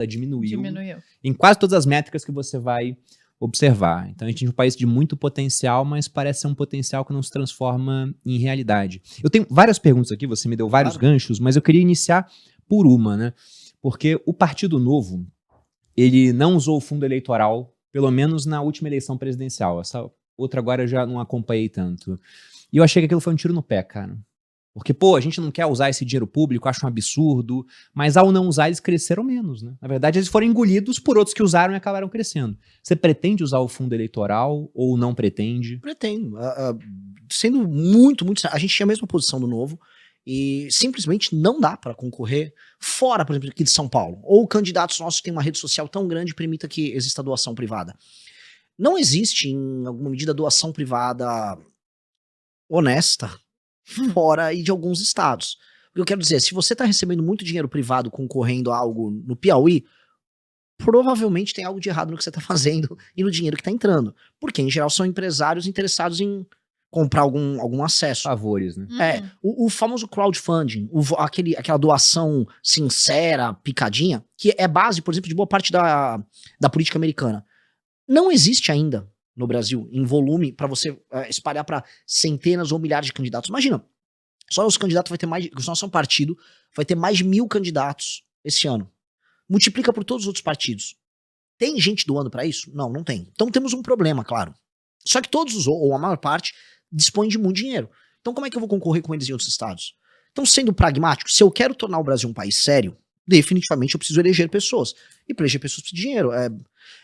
diminuiu em quase todas as métricas que você vai observar. Então a gente é um país de muito potencial, mas parece ser um potencial que não se transforma em realidade. Eu tenho várias perguntas aqui, você me deu vários ganchos, mas eu queria iniciar por uma, né? Porque o Partido Novo, ele não usou o fundo eleitoral, pelo menos na última eleição presidencial. Essa outra agora eu já não acompanhei tanto. E eu achei que aquilo foi um tiro no pé, cara. Porque, pô, a gente não quer usar esse dinheiro público, acho um absurdo, mas ao não usar eles cresceram menos, né? Na verdade, eles foram engolidos por outros que usaram e acabaram crescendo. Você pretende usar o fundo eleitoral ou não pretende? Pretendo. Sendo muito, muito... A gente tinha a mesma posição do Novo e simplesmente não dá para concorrer fora, por exemplo, aqui de São Paulo. Ou candidatos nossos que têm uma rede social tão grande permita que exista doação privada. Não existe, em alguma medida, doação privada honesta fora aí de alguns estados. O que eu quero dizer, se você está recebendo muito dinheiro privado concorrendo a algo no Piauí, provavelmente tem algo de errado no que você está fazendo e no dinheiro que está entrando. Porque, em geral, são empresários interessados em comprar algum acesso. Favores, né? O famoso crowdfunding, aquela doação sincera, picadinha, que é base, por exemplo, de boa parte da política americana. Não existe ainda no Brasil, em volume, para você espalhar para centenas ou milhares de candidatos. Imagina, só os candidatos vai ter mais, o nosso partido vai ter mais de 1.000 candidatos esse ano. Multiplica por todos os outros partidos. Tem gente doando para isso? Não, não tem. Então temos um problema, claro. Só que todos, ou a maior parte, dispõem de muito dinheiro. Então como é que eu vou concorrer com eles em outros estados? Então, sendo pragmático, se eu quero tornar o Brasil um país sério, definitivamente eu preciso eleger pessoas. E para eleger pessoas precisa de dinheiro.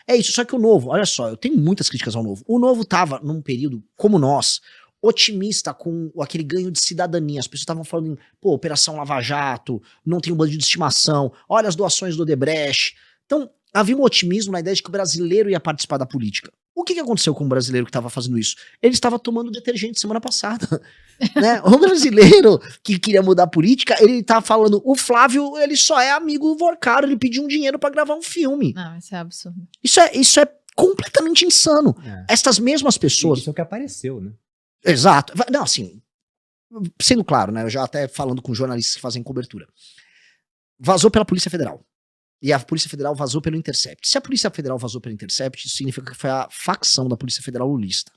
É isso, só que o Novo, olha só, eu tenho muitas críticas ao Novo. O Novo tava num período, como nós, otimista com aquele ganho de cidadania. As pessoas estavam falando em, pô, Operação Lava Jato, não tem um bandido de estimação, olha as doações do Odebrecht. Então, havia um otimismo na ideia de que o brasileiro ia participar da política. O que aconteceu com o brasileiro que estava fazendo isso? Ele estava tomando detergente semana passada. Né? O brasileiro que queria mudar a política, ele tá falando, o Flávio, ele só é amigo do Vorcaro, ele pediu um dinheiro pra gravar um filme. Não, isso é absurdo. Isso é completamente insano. Estas mesmas pessoas... Isso é o que apareceu, né? Exato. Não, assim, sendo claro, né, eu já até falando com jornalistas que fazem cobertura. Vazou pela Polícia Federal. E a Polícia Federal vazou pelo Intercept. Se a Polícia Federal vazou pelo Intercept, isso significa que foi a facção da Polícia Federal lulista.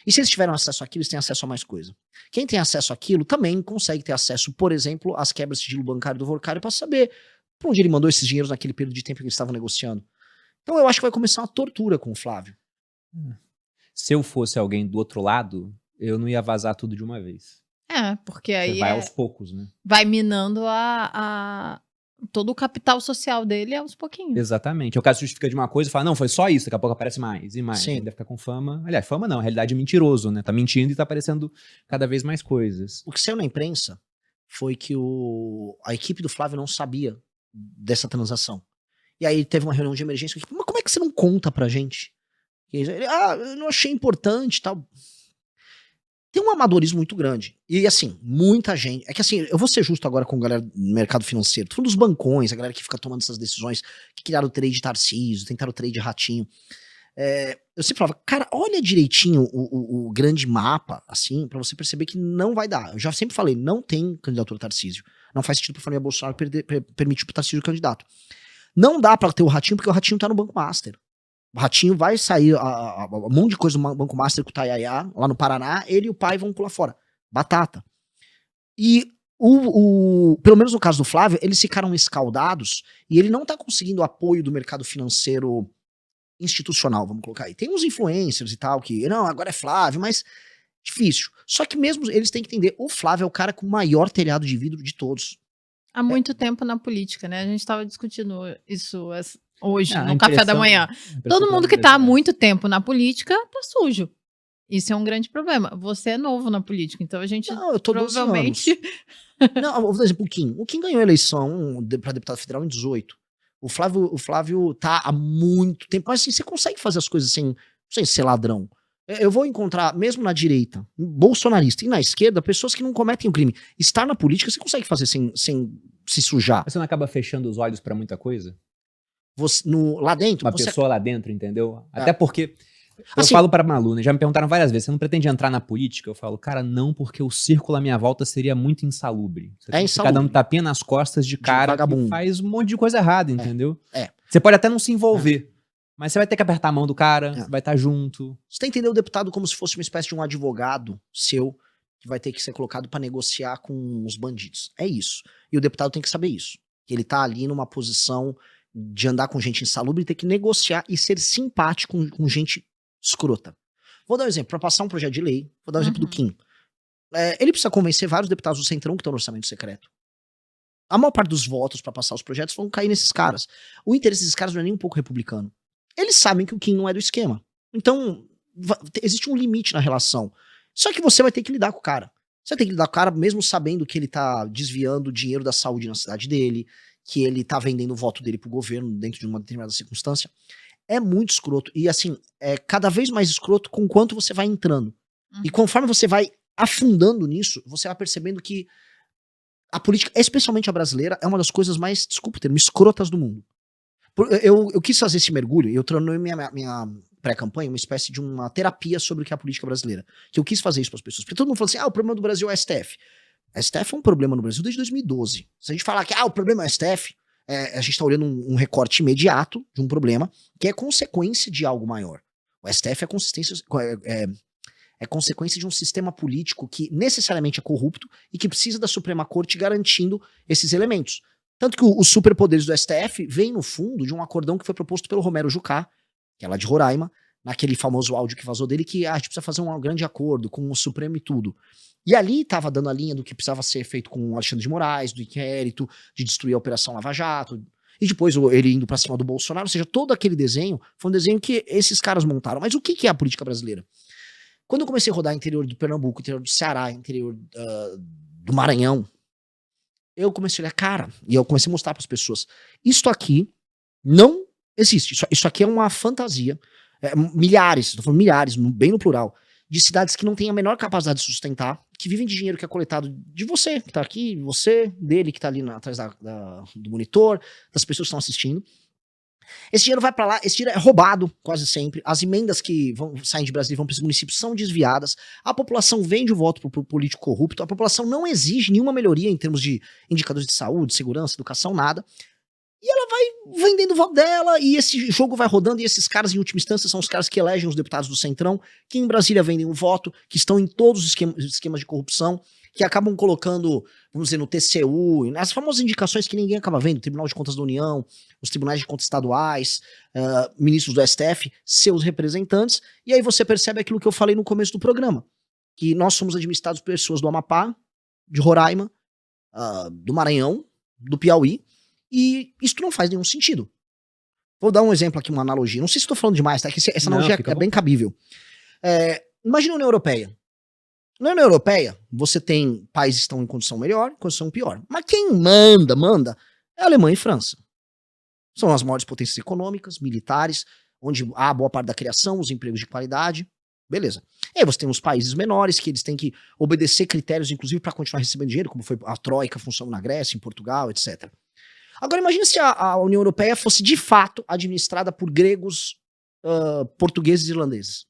E se eles tiveram acesso àquilo, eles têm acesso a mais coisa. Quem tem acesso àquilo também consegue ter acesso, por exemplo, às quebras de sigilo bancário do Vorcário para saber para onde ele mandou esses dinheiros naquele período de tempo que eles estavam negociando. Então eu acho que vai começar uma tortura com o Flávio. Se eu fosse alguém do outro lado, eu não ia vazar tudo de uma vez. Porque aí você vai aos poucos, né? Vai minando todo o capital social dele aos pouquinhos. Exatamente. O caso justifica de uma coisa e fala, não, foi só isso, daqui a pouco aparece mais e mais. Sim. Ainda fica com fama. Aliás, fama não, a realidade é mentiroso, né? Tá mentindo e tá aparecendo cada vez mais coisas. O que saiu na imprensa foi que a equipe do Flávio não sabia dessa transação. E aí teve uma reunião de emergência. Mas como é que você não conta pra gente? Ele, eu não achei importante e tal. Tem um amadorismo muito grande. E assim, muita gente... É que assim, eu vou ser justo agora com a galera do mercado financeiro. Tô falando dos bancões, a galera que fica tomando essas decisões, que criaram o trade Tarcísio, tentaram o trade Ratinho. Eu sempre falava, cara, olha direitinho o grande mapa, assim, pra você perceber que não vai dar. Eu já sempre falei, não tem candidatura Tarcísio. Não faz sentido pra família Bolsonaro permitir pro Tarcísio candidato. Não dá pra ter o Ratinho, porque o Ratinho tá no Banco Master. O Ratinho vai sair um monte de coisa no Banco Master com o Tayaya, lá no Paraná, ele e o pai vão pular fora. Batata. E pelo menos no caso do Flávio, eles ficaram escaldados e ele não tá conseguindo apoio do mercado financeiro institucional, vamos colocar aí. Tem uns influencers e tal que, não, agora é Flávio, mas difícil. Só que mesmo eles têm que entender, o Flávio é o cara com o maior telhado de vidro de todos. Há muito tempo na política, né? A gente tava discutindo isso hoje, no café da manhã. Todo mundo que tá há muito tempo na política tá sujo. Isso é um grande problema. Você é novo na política, então a gente eu tô provavelmente... 12 anos. Não, vou dar exemplo, o Kim ganhou a eleição pra deputado federal em 18. O Flávio tá há muito tempo, mas assim, você consegue fazer as coisas sem ser ladrão. Eu vou encontrar, mesmo na direita, bolsonarista, e na esquerda, pessoas que não cometem o crime. Estar na política, você consegue fazer sem se sujar. Você não acaba fechando os olhos pra muita coisa? Lá dentro? Uma pessoa lá dentro, entendeu? Até porque Eu falo pra Malu, né? Já me perguntaram várias vezes, você não pretende entrar na política? Eu falo, cara, não, porque o círculo à minha volta seria muito insalubre. Você tem que ficar dando tapinha nas costas de cara que faz um monte de coisa errada, entendeu? Você pode até não se envolver, mas você vai ter que apertar a mão do cara, você vai estar junto. Você tem que entender o deputado como se fosse uma espécie de um advogado seu, que vai ter que ser colocado pra negociar com os bandidos. É isso. E o deputado tem que saber isso. Que ele tá ali numa posição de andar com gente insalubre e ter que negociar e ser simpático com gente escrota. Vou dar um exemplo, para passar um projeto de lei, vou dar um exemplo do Kim. Ele precisa convencer vários deputados do Centrão que estão no orçamento secreto. A maior parte dos votos para passar os projetos vão cair nesses caras. O interesse desses caras não é nem um pouco republicano. Eles sabem que o Kim não é do esquema. Então, existe um limite na relação. Só que você vai ter que lidar com o cara. Você tem que lidar com o cara mesmo sabendo que ele tá desviando o dinheiro da saúde na cidade dele, que ele tá vendendo o voto dele pro governo dentro de uma determinada circunstância. É muito escroto. E assim, é cada vez mais escroto com quanto você vai entrando. E conforme você vai afundando nisso, você vai percebendo que a política, especialmente a brasileira, é uma das coisas mais, desculpa o termo, escrotas do mundo. Eu quis fazer esse mergulho, eu tornei minha pré-campanha uma espécie de uma terapia sobre o que é a política brasileira. Que eu quis fazer isso para as pessoas. Porque todo mundo fala assim, o problema do Brasil é o STF. A STF é um problema no Brasil desde 2012. Se a gente falar que o problema é o STF, a gente está olhando um recorte imediato de um problema que é consequência de algo maior. O STF é consequência de um sistema político que necessariamente é corrupto e que precisa da Suprema Corte garantindo esses elementos. Tanto que os superpoderes do STF vêm, no fundo, de um acordão que foi proposto pelo Romero Jucá, que é lá de Roraima, naquele famoso áudio que vazou dele, que a gente precisa fazer um grande acordo com o Supremo e tudo. E ali estava dando a linha do que precisava ser feito com o Alexandre de Moraes, do inquérito, de destruir a Operação Lava Jato, e depois ele indo pra cima do Bolsonaro, ou seja, todo aquele desenho foi um desenho que esses caras montaram. Mas o que é a política brasileira? Quando eu comecei a rodar interior do Pernambuco, interior do Ceará, interior do Maranhão, eu comecei a olhar, cara, e eu comecei a mostrar para as pessoas, isto aqui não existe, isso aqui é uma fantasia, milhares, estou falando milhares, bem no plural, de cidades que não têm a menor capacidade de sustentar, que vivem de dinheiro que é coletado de você, que tá aqui, dele que tá ali atrás do monitor, das pessoas que estão assistindo. Esse dinheiro vai para lá, esse dinheiro é roubado quase sempre, as emendas que saem de Brasília e vão para esse município são desviadas, a população vende o voto pro político corrupto, a população não exige nenhuma melhoria em termos de indicadores de saúde, segurança, educação, nada, e ela vai vendendo o voto dela, e esse jogo vai rodando, e esses caras, em última instância, são os caras que elegem os deputados do Centrão, que em Brasília vendem o voto, que estão em todos os esquemas de corrupção, que acabam colocando, vamos dizer, no TCU, nas famosas indicações que ninguém acaba vendo, Tribunal de Contas da União, os tribunais de contas estaduais, ministros do STF, seus representantes, e aí você percebe aquilo que eu falei no começo do programa, que nós somos administrados por pessoas do Amapá, de Roraima, do Maranhão, do Piauí, e isso não faz nenhum sentido. Vou dar um exemplo aqui, uma analogia, não sei se estou falando demais, tá? Que essa analogia é bem cabível. Imagina a União Europeia. Na União Europeia, você tem países que estão em condição melhor, condição pior. Mas quem manda é a Alemanha e França. São as maiores potências econômicas, militares, onde há boa parte da criação, os empregos de qualidade. Beleza. E aí você tem os países menores, que eles têm que obedecer critérios, inclusive, para continuar recebendo dinheiro, como foi a Troika funcionando na Grécia, em Portugal, etc. Agora imagine se a União Europeia fosse, de fato, administrada por gregos, portugueses e irlandeses.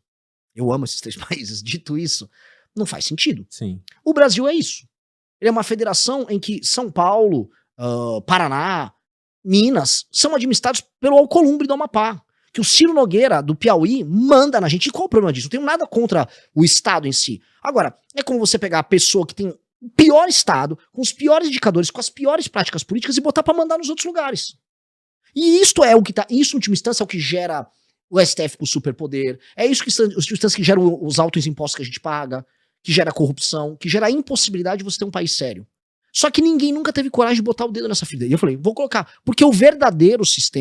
Eu amo esses três países. Dito isso, não faz sentido. Sim. O Brasil é isso. Ele é uma federação em que São Paulo, Paraná, Minas são administrados pelo Alcolumbre do Amapá. Que o Ciro Nogueira, do Piauí, manda na gente. E qual o problema disso? Não tenho nada contra o Estado em si. Agora, é como você pegar a pessoa que tem o pior Estado, com os piores indicadores, com as piores práticas políticas e botar pra mandar nos outros lugares. E isto é o que tá. Isso, em última instância, é o que gera o STF com superpoder. É isso que, que gera os altos impostos que a gente paga, que gera corrupção, que gera a impossibilidade de você ter um país sério. Só que ninguém nunca teve coragem de botar o dedo nessa ferida. E eu falei, vou colocar, porque o verdadeiro sistema